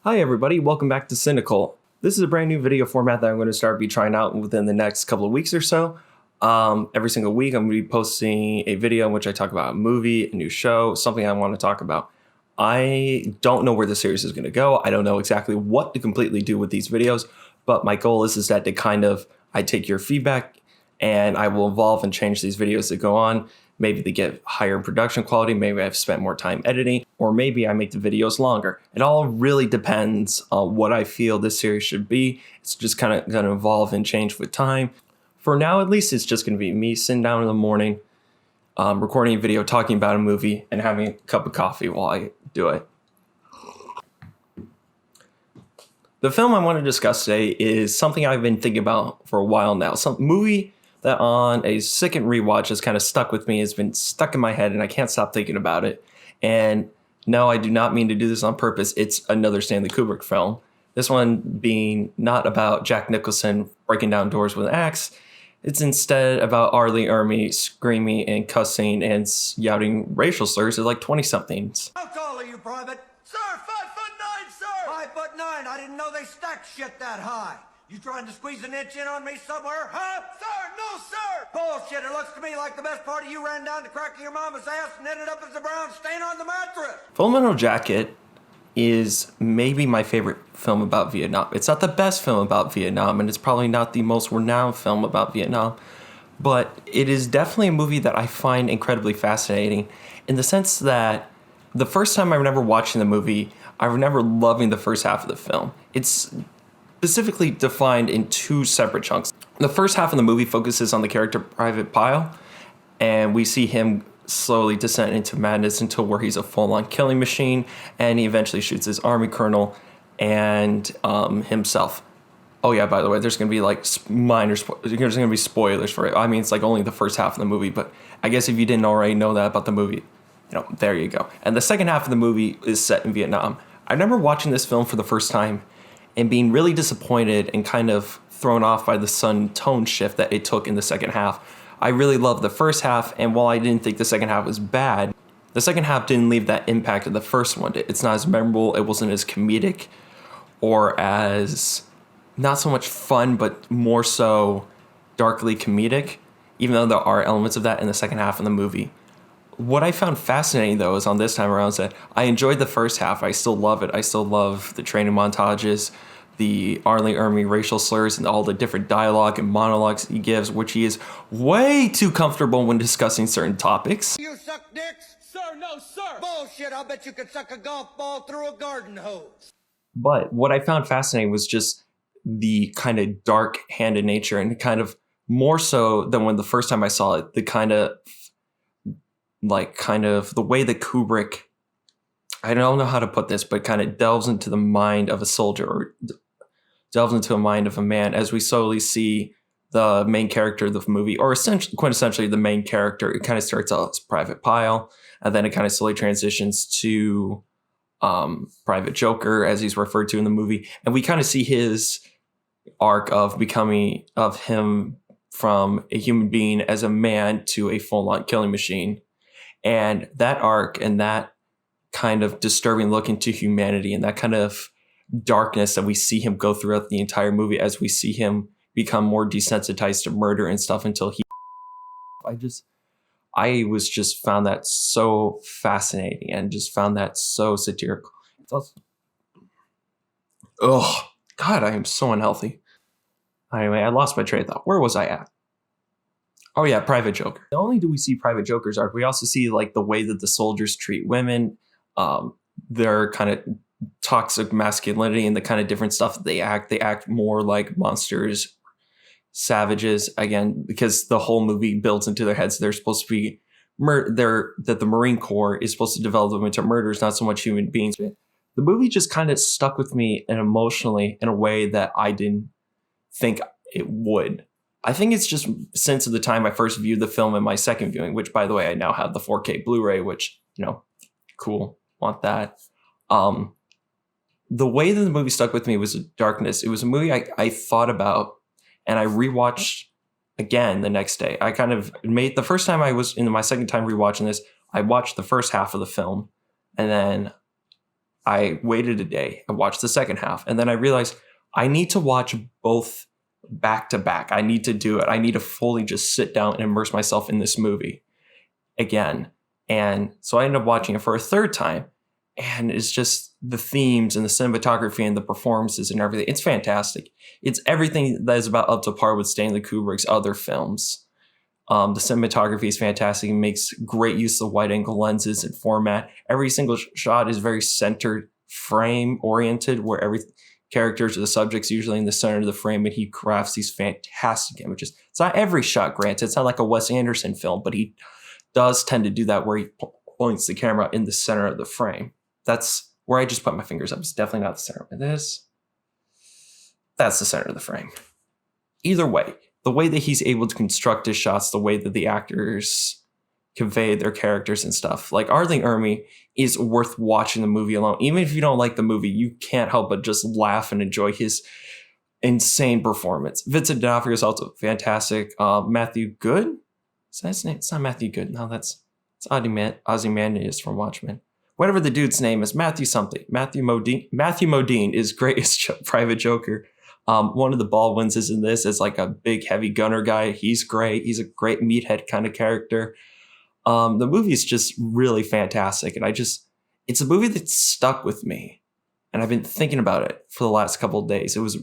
Hi everybody, welcome back to CineCole. This is a brand new video format that I'm going to start trying out within the next couple of weeks or so. Every single week I'm going to be posting a video in which I talk about a movie, a new show, something I want to talk about. I don't know where the series is going to go. I don't know exactly what to completely do with these videos, but my goal is that I take your feedback and I will evolve and change these videos that go on. Maybe they get higher production quality, maybe I've spent more time editing, or maybe I make the videos longer. It all really depends on what I feel this series should be. It's just kind of going to evolve and change with time. For now, at least, it's just going to be me sitting down in the morning, recording a video, talking about a movie, and having a cup of coffee while I do it. The film I want to discuss today is something I've been thinking about for a while now. Some movie that on a second rewatch has kind of stuck with me, has been stuck in my head, and I can't stop thinking about it. And no, I do not mean to do this on purpose. It's another Stanley Kubrick film. This one being not about Jack Nicholson breaking down doors with an axe. It's instead about Arlie Ermy screaming and cussing and youting racial slurs at like 20-somethings. How tall are you, Private? Sir, 5'9", sir! 5'9". I didn't know they stacked shit that high. You trying to squeeze an inch in on me somewhere, huh? Sir, no, sir! Bullshit. It looks to me like the best part of you ran down the crack of your mama's ass and ended up as a brown stain on the mattress. Full Metal Jacket is maybe my favorite film about Vietnam. It's not the best film about Vietnam, and it's probably not the most renowned film about Vietnam, but it is definitely a movie that I find incredibly fascinating in the sense that the first time I remember watching the movie, I remember loving the first half of the film. It's specifically defined in two separate chunks. The first half of the movie focuses on the character Private Pyle, and we see him slowly descend into madness until where he's a full-on killing machine, and he eventually shoots his army colonel and himself. Oh yeah, by the way, there's going to be like there's going to be spoilers for it. I mean, it's like only the first half of the movie, but I guess if you didn't already know that about the movie, there you go. And the second half of the movie is set in Vietnam. I remember watching this film for the first time and being really disappointed and kind of thrown off by the sudden tone shift that it took in the second half. I really loved the first half, and while I didn't think the second half was bad, the second half didn't leave that impact of the first one. It's not as memorable, it wasn't as comedic, or as not so much fun, but more so darkly comedic, even though there are elements of that in the second half of the movie. What I found fascinating, though, is on this time around that I enjoyed the first half. I still love it. I still love the training montages, the Arlie Ermy racial slurs, and all the different dialogue and monologues he gives, which he is way too comfortable when discussing certain topics. You suck dicks? Sir, no, sir! Bullshit. I'll bet you could suck a golf ball through a garden hose. But what I found fascinating was just the kind of dark-handed nature, and kind of more so than when the first time I saw it, the kind of the way that Kubrick, I don't know how to put this, but kind of delves into the mind of a soldier, or delves into the mind of a man, as we slowly see the main character of the movie, or quintessentially the main character. It kind of starts out as Private Pyle, and then it kind of slowly transitions to Private Joker, as he's referred to in the movie. And we kind of see his arc of him from a human being as a man to a full-on killing machine. And that arc and that kind of disturbing look into humanity and that kind of darkness that we see him go throughout the entire movie, as we see him become more desensitized to murder and stuff until he... I was just found that so fascinating and just found that so satirical. Oh, God, I am so unhealthy. Anyway, I lost my train of thought. Where was I at? Oh yeah, Private Joker. Not only do we see Private Joker's arc, we also see like the way that the soldiers treat women, their kind of toxic masculinity, and the kind of different stuff that they act. They act more like monsters, savages, again, because the whole movie builds into their heads they're supposed to be that the Marine Corps is supposed to develop them into murderers, not so much human beings. The movie just kind of stuck with me and emotionally in a way that I didn't think it would. I think it's just since the time I first viewed the film and my second viewing, which, by the way, I now have the 4K Blu-ray, which, cool, want that. The way that the movie stuck with me was darkness. It was a movie I thought about, and I rewatched again the next day. I kind of made, the first time I was in my second time rewatching this, I watched the first half of the film, and then I waited a day. I watched the second half, and then I realized I need to watch both back to back. I need to do it. I need to fully just sit down and immerse myself in this movie again. And so I ended up watching it for a third time. And it's just the themes and the cinematography and the performances and everything. It's fantastic. It's everything that is about up to par with Stanley Kubrick's other films. The cinematography is fantastic. It makes great use of wide angle lenses and format. Every single shot is very centered frame oriented, where every characters or the subject's usually in the center of the frame, and he crafts these fantastic images. It's not every shot, granted. It's not like a Wes Anderson film, but he does tend to do that where he points the camera in the center of the frame. That's where I just put my fingers up. It's definitely not the center of this. That's the center of the frame. Either way, the way that he's able to construct his shots, the way that the actors convey their characters and stuff. Like Arlie Ermy is worth watching the movie alone. Even if you don't like the movie, you can't help but just laugh and enjoy his insane performance. Vincent D'Onofrio is also fantastic. Matthew Good? Is that his name? It's not Matthew Good. No, it's Ozymandias from Watchmen. Whatever the dude's name is, Matthew something. Matthew Modine is great as Private Joker. One of the Baldwins is in this as like a big heavy gunner guy. He's great. He's a great meathead kind of character. The movie is just really fantastic. And it's a movie that stuck with me. And I've been thinking about it for the last couple of days. It was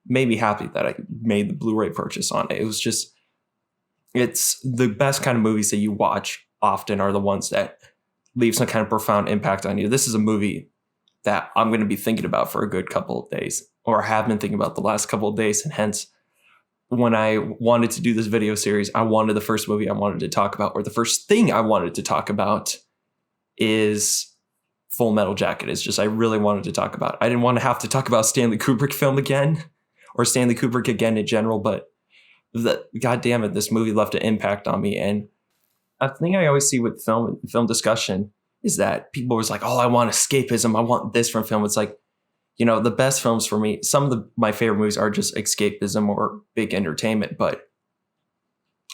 made me happy that I made the Blu-ray purchase on it. It was just, it's the best kind of movies that you watch often are the ones that leave some kind of profound impact on you. This is a movie that I'm going to be thinking about for a good couple of days, or have been thinking about the last couple of days. And hence, when I wanted to do this video series, I wanted the first movie I wanted to talk about, or the first thing I wanted to talk about is Full Metal Jacket. It's just, I really wanted to talk about it. I didn't want to have to talk about Stanley Kubrick film again, or Stanley Kubrick again in general, but God damn it, this movie left an impact on me. And a thing I always see with film discussion is that people are always like, oh, I want escapism. I want this from film. It's like, the best films for me, some of my favorite movies are just escapism or big entertainment. But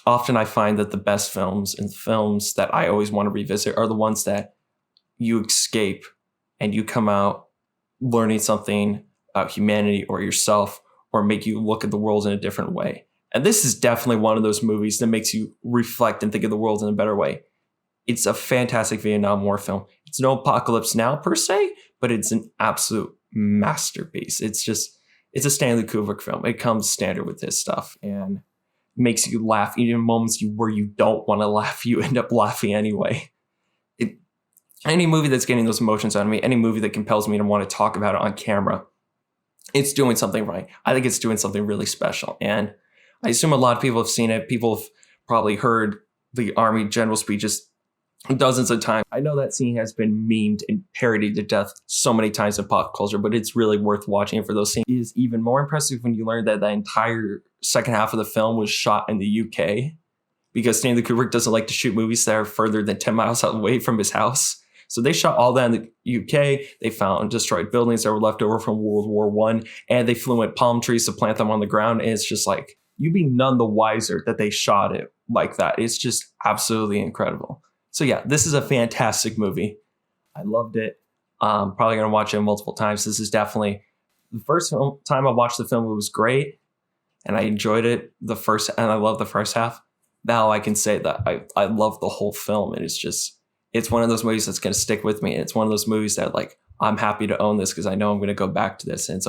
often I find that the best films and films that I always want to revisit are the ones that you escape and you come out learning something about humanity or yourself, or make you look at the world in a different way. And this is definitely one of those movies that makes you reflect and think of the world in a better way. It's a fantastic Vietnam War film. It's no Apocalypse Now per se, but it's an absolute masterpiece. It's a Stanley Kubrick film. It comes standard with his stuff and makes you laugh. Even in moments where you don't want to laugh, you end up laughing anyway. Any movie that's getting those emotions out of me, any movie that compels me to want to talk about it on camera, it's doing something right. I think it's doing something really special. And I assume a lot of people have seen it. People have probably heard the Army general speeches dozens of times. I know that scene has been memed and parodied to death so many times in pop culture, but it's really worth watching for those scenes. It is even more impressive when you learn that the entire second half of the film was shot in the UK, because Stanley Kubrick doesn't like to shoot movies that are further than 10 miles away from his house. So they shot all that in the UK. They found destroyed buildings that were left over from World War I, and they flew in palm trees to plant them on the ground. And it's just like, you'd be none the wiser that they shot it like that. It's just absolutely incredible. So yeah, this is a fantastic movie. I loved it. Probably going to watch it multiple times. This is definitely the first time I watched the film. It was great, and I enjoyed it and I love the first half. Now I can say that I love the whole film, and it's one of those movies that's going to stick with me. And it's one of those movies that, like, I'm happy to own this because I know I'm going to go back to this, and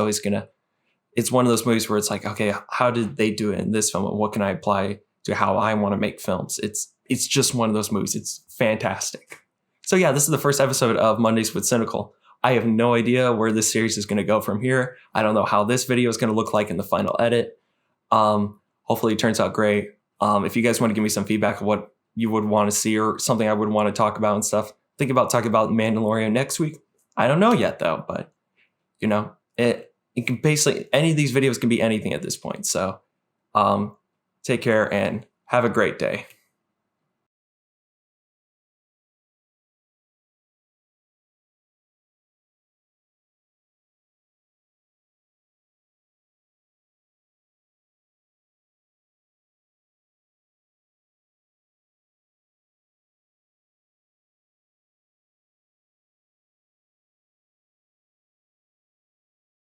it's one of those movies where it's like, okay, how did they do it in this film? And what can I apply to how I want to make films? It's just one of those movies. It's fantastic. So yeah, this is the first episode of Mondays with CineCole. I have no idea where this series is going to go from here. I don't know how this video is going to look like in the final edit. Hopefully it turns out great. If you guys want to give me some feedback of what you would want to see or something I would want to talk about and stuff, think about talking about Mandalorian next week. I don't know yet though, but it can basically, any of these videos can be anything at this point. So take care and have a great day.